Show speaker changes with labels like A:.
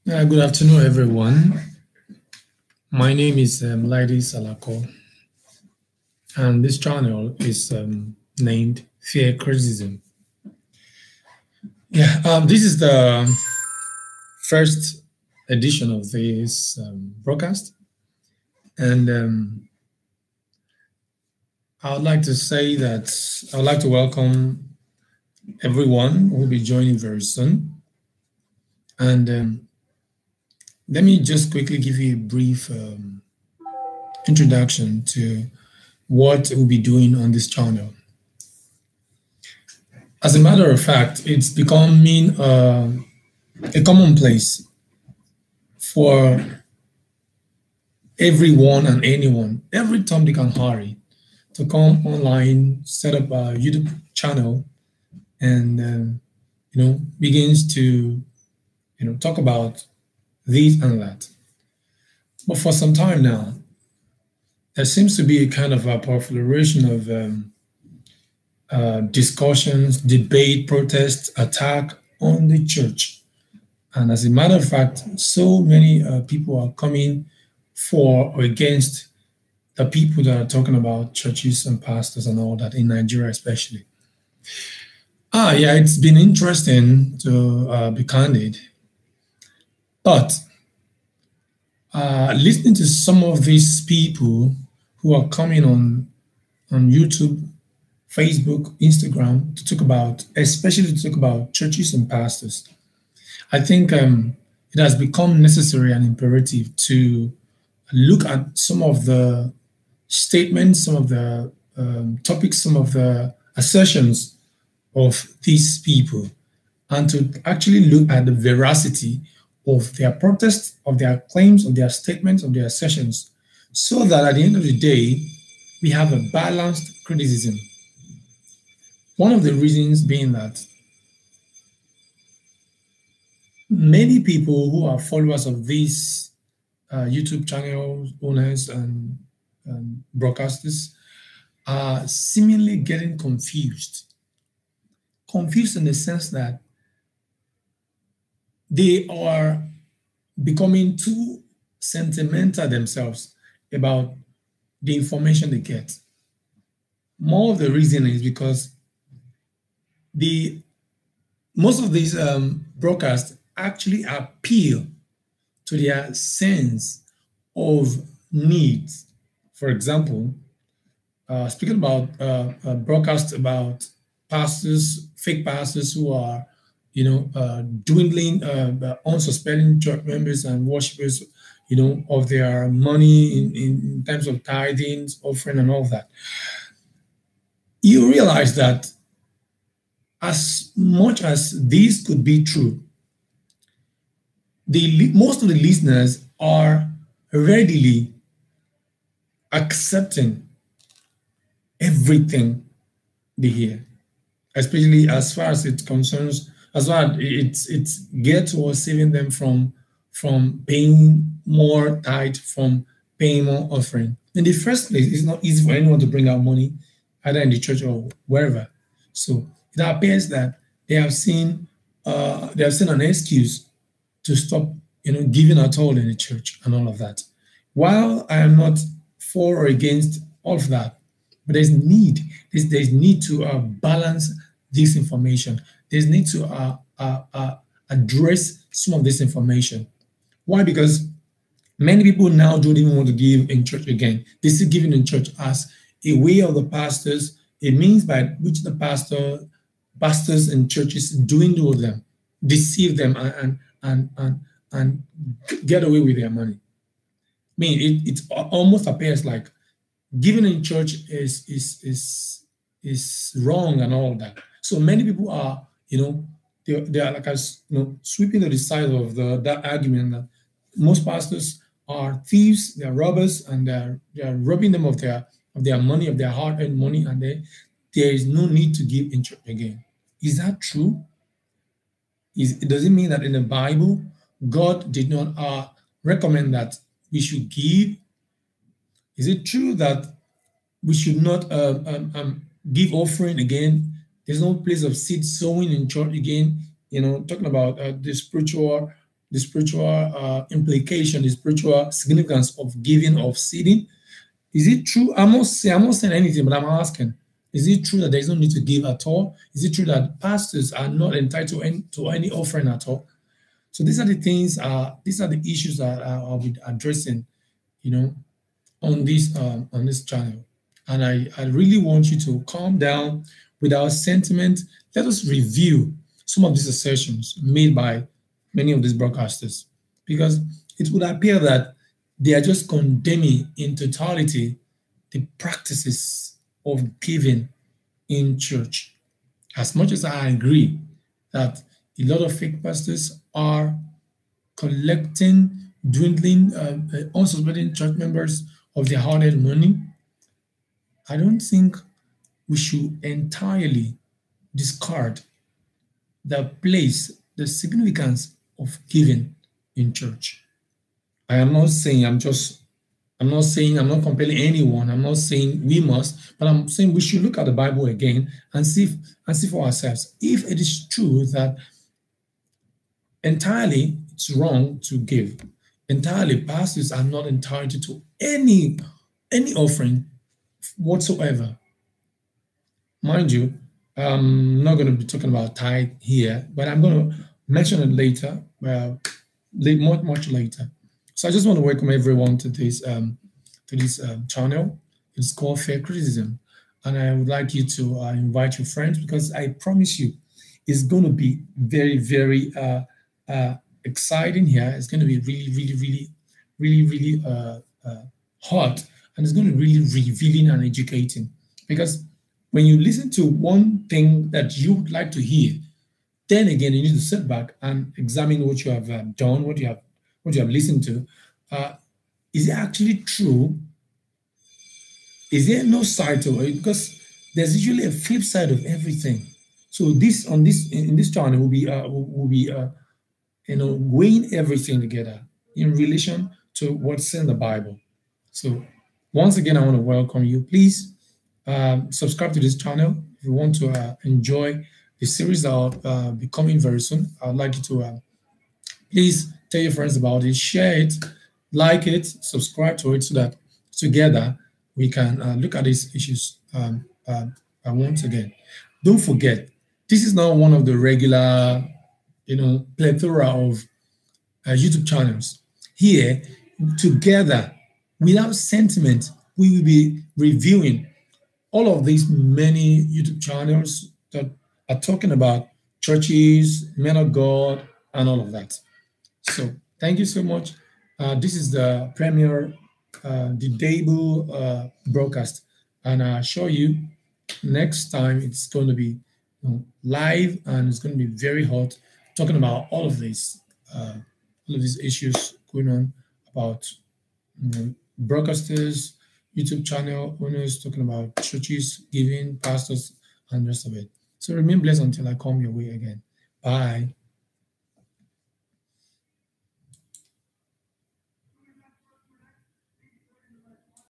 A: Good afternoon, everyone. My name is Lady Salako, and this channel is named Fear Criticism. This is the first edition of this broadcast, and I would like to say that I would like to welcome everyone who will be joining very soon. And let me just quickly give you a brief introduction to what we'll be doing on this channel. As a matter of fact, it's becoming a commonplace for everyone and anyone, every Tom, Dick, and Harry, to come online, set up a YouTube channel, and begins to talk about this and that. But for some time now, there seems to be a kind of a proliferation of discussions, debate, protest, attack on the church. And as a matter of fact, so many people are coming for or against the people that are talking about churches and pastors and all that in Nigeria, especially. Yeah, it's been interesting to be candid, but listening to some of these people who are coming on YouTube, Facebook, Instagram to talk about, especially to talk about churches and pastors, I think it has become necessary and imperative to look at some of the statements, some of the topics, some of the assertions of these people, and to actually look at the veracity of their protests, of their claims, of their statements, of their assertions, so that at the end of the day, we have a balanced criticism. One of the reasons being that many people who are followers of these YouTube channel owners and broadcasters are seemingly getting confused. Confused in the sense that they are becoming too sentimental themselves about the information they get. More of the reason is because the most of these broadcasts actually appeal to their sense of needs. For example, speaking about broadcasts about pastors, fake pastors who are, dwindling, unsuspecting church members and worshippers, of their money in terms of tithings, offering, and all of that. You realize that as much as these could be true, most of the listeners are readily accepting everything they hear, especially as far as it concerns, as far as it's geared towards saving them from paying more tithe, from paying more offering. In the first place, it's not easy for anyone to bring out money, either in the church or wherever. So it appears that they have seen an excuse to stop, giving at all in the church and all of that. While I am not for or against all of that, but there's need to balance this information. There's need to address some of this information. Why? Because many people now don't even want to give in church again. They see giving in church as a way of the pastors, a means by which the pastors and churches dwindle them, deceive them, and get away with their money. I mean, it almost appears like giving in church is wrong and all that. So many people are, they are like us, sweeping to the side of that argument that most pastors are thieves, they are robbers, and they are robbing them of their money, of their hard-earned money, and there is no need to give in church again. Is that true? Does it mean that in the Bible, God did not recommend that we should give? Is it true that we should not give offering again? There's no place of seed sowing in church again. Talking about the the spiritual implication, the spiritual significance of giving, of seeding? Is it true? I'm not saying anything, but I'm asking. Is it true that there is no need to give at all? Is it true that pastors are not entitled to any offering at all? So these are the things. These are the issues that I'll be addressing. You know, on this channel, and I really want you to calm down with our sentiment. Let us review some of these assertions made by many of these broadcasters, because it would appear that they are just condemning in totality the practices of giving in church. As much as I agree that a lot of fake pastors are collecting dwindling, unsuspecting church members of their hard-earned money, I don't think we should entirely discard the place, the significance of giving in church. I am not saying I'm not compelling anyone. I'm not saying we must, but I'm saying we should look at the Bible again and see for ourselves if it is true that entirely it's wrong to give. Entirely, pastors are not entitled to any offering whatsoever. Mind you, I'm not going to be talking about tithe here, but I'm going to mention it later, much later. So I just want to welcome everyone to this channel. It's called Fair Criticism, and I would like you to invite your friends, because I promise you, it's going to be very, very exciting here. It's going to be really, really, really, really, really hot, and it's going to be really revealing and educating. Because when you listen to one thing that you would like to hear, then again you need to sit back and examine what you have done, what you have listened to. Is it actually true? Is there no side to it? Because there's usually a flip side of everything. So this on this in this channel will be weighing everything together in relation to what's in the Bible. So once again, I want to welcome you. Please subscribe to this channel if you want to enjoy the series that will be coming very soon. I'd like you to please tell your friends about it, share it, like it, subscribe to it, so that together we can look at these issues once again. Don't forget, this is not one of the regular, plethora of YouTube channels. Here, together, without sentiment, we will be reviewing all of these many YouTube channels that are talking about churches, men of God, and all of that. So thank you so much. This is the premiere, the debut broadcast, and I assure you, next time it's going to be live, and it's going to be very hot, talking about all of these issues going on about broadcasters, YouTube channel owners, talking about churches, giving, pastors, and the rest of it. So remain blessed until I come your way again. Bye.